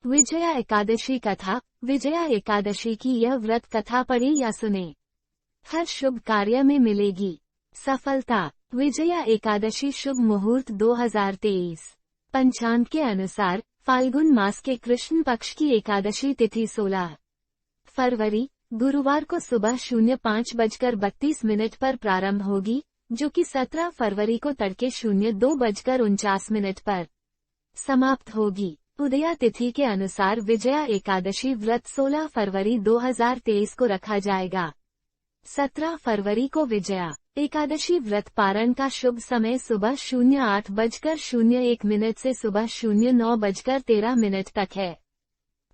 विजया एकादशी कथा। विजया एकादशी की यह व्रत कथा पढ़े या सुने, हर शुभ कार्य में मिलेगी सफलता। विजया एकादशी शुभ मुहूर्त 2023। पंचांग के अनुसार फाल्गुन मास के कृष्ण पक्ष की एकादशी तिथि 16 फरवरी गुरुवार को सुबह 05:32 पर प्रारंभ होगी, जो कि 17 फरवरी को तड़के 02:49 पर समाप्त होगी। उदया तिथि के अनुसार विजया एकादशी व्रत 16 फरवरी 2023 को रखा जाएगा। 17 फरवरी को विजया एकादशी व्रत पारण का शुभ समय सुबह 08:01 से सुबह 09:13 तक है।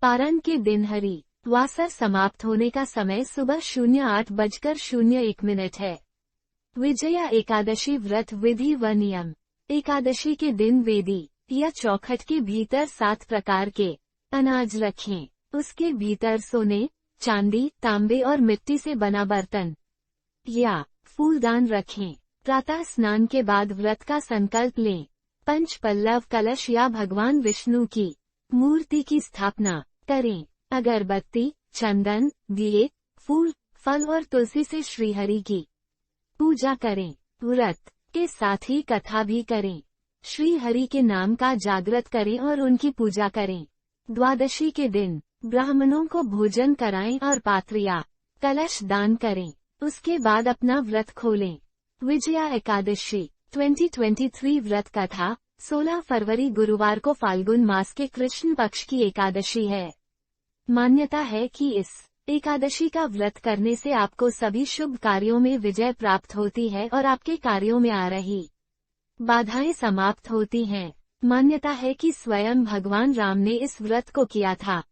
पारण के दिन हरि वासर समाप्त होने का समय सुबह 08:01 है। विजया एकादशी व्रत विधि व नियम। एकादशी के दिन वेदी या चौखट के भीतर 7 प्रकार के अनाज रखें। उसके भीतर सोने, चांदी, तांबे और मिट्टी से बना बर्तन या फूलदान रखें। प्रातः स्नान के बाद व्रत का संकल्प लें। पंच पल्लव कलश या भगवान विष्णु की मूर्ति की स्थापना करें। अगरबत्ती, चंदन, दिए, फूल, फल और तुलसी से श्रीहरि की पूजा करें। व्रत के साथ ही कथा भी करें। श्री हरि के नाम का जागृत करें और उनकी पूजा करें। द्वादशी के दिन ब्राह्मणों को भोजन कराएं और पात्र या कलश दान करें। उसके बाद अपना व्रत खोलें। विजया एकादशी 2023 व्रत कथा 16 फरवरी गुरुवार को फाल्गुन मास के कृष्ण पक्ष की एकादशी है। मान्यता है कि इस एकादशी का व्रत करने से आपको सभी शुभ कार्यों में विजय प्राप्त होती है और आपके कार्यों में आ रही बाधाएं समाप्त होती हैं। मान्यता है कि स्वयं भगवान राम ने इस व्रत को किया था।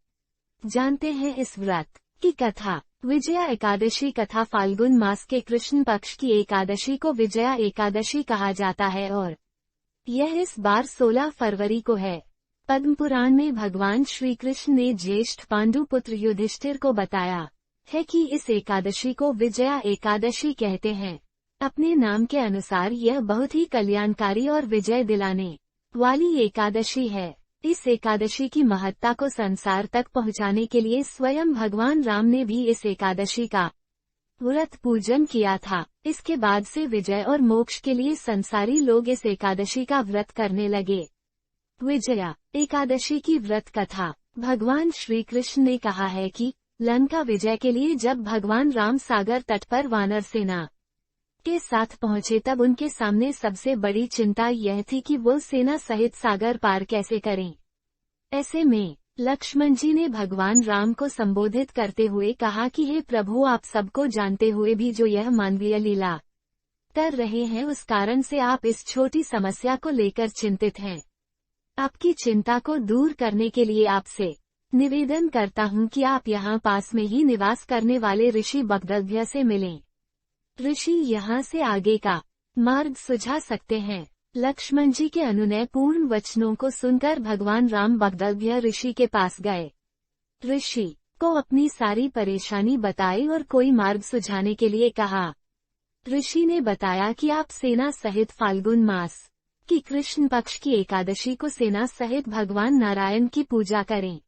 जानते हैं इस व्रत की कथा। विजया एकादशी कथा फाल्गुन मास के कृष्ण पक्ष की एकादशी को विजया एकादशी कहा जाता है और यह इस बार 16 फरवरी को है। पद्म पुराण में भगवान श्री कृष्ण ने ज्येष्ठ पांडु पुत्र युधिष्ठिर को बताया है कि इस एकादशी को विजया एकादशी कहते हैं। अपने नाम के अनुसार यह बहुत ही कल्याणकारी और विजय दिलाने वाली एकादशी है। इस एकादशी की महत्ता को संसार तक पहुंचाने के लिए स्वयं भगवान राम ने भी इस एकादशी का व्रत पूजन किया था। इसके बाद से विजय और मोक्ष के लिए संसारी लोग इस एकादशी का व्रत करने लगे। विजया एकादशी की व्रत कथा। भगवान श्री कृष्ण ने कहा है कि लंका विजय के लिए जब भगवान राम सागर तट पर वानर सेना के साथ पहुंचे तब उनके सामने सबसे बड़ी चिंता यह थी कि वो सेना सहित सागर पार कैसे करें। ऐसे में लक्ष्मण जी ने भगवान राम को संबोधित करते हुए कहा कि हे प्रभु, आप सबको जानते हुए भी जो यह मानवीय लीला कर रहे हैं, उस कारण से आप इस छोटी समस्या को लेकर चिंतित हैं। आपकी चिंता को दूर करने के लिए आपसे निवेदन करता हूं कि आप यहाँ पास में ही निवास करने वाले ऋषि बगदलभ्य से मिलें। ऋषि यहाँ से आगे का मार्ग सुझा सकते हैं। लक्ष्मण जी के अनुनय पूर्ण वचनों को सुनकर भगवान राम बगदलभ्य ऋषि के पास गए। ऋषि को अपनी सारी परेशानी बताई और कोई मार्ग सुझाने के लिए कहा। ऋषि ने बताया कि आप सेना सहित फाल्गुन मास की कृष्ण पक्ष की एकादशी को सेना सहित भगवान नारायण की पूजा करें।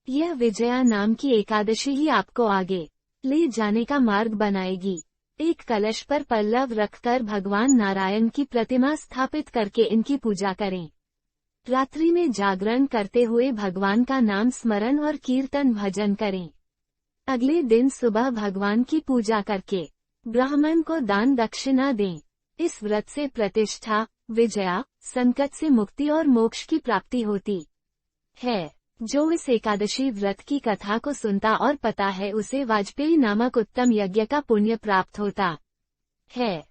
यह विजया नाम की एकादशी ही आपको आगे ले जाने का मार्ग बनाएगी। एक कलश पर पल्लव रखकर भगवान नारायण की प्रतिमा स्थापित करके इनकी पूजा करें। रात्रि में जागरण करते हुए भगवान का नाम स्मरण और कीर्तन भजन करें। अगले दिन सुबह भगवान की पूजा करके ब्राह्मण को दान दक्षिणा दें। इस व्रत से प्रतिष्ठा, विजया, संकट से मुक्ति और मोक्ष की प्राप्ति होती है। जो इस एकादशी व्रत की कथा को सुनता और पता है, उसे वाजपेयी नामक उत्तम यज्ञ का पुण्य प्राप्त होता है।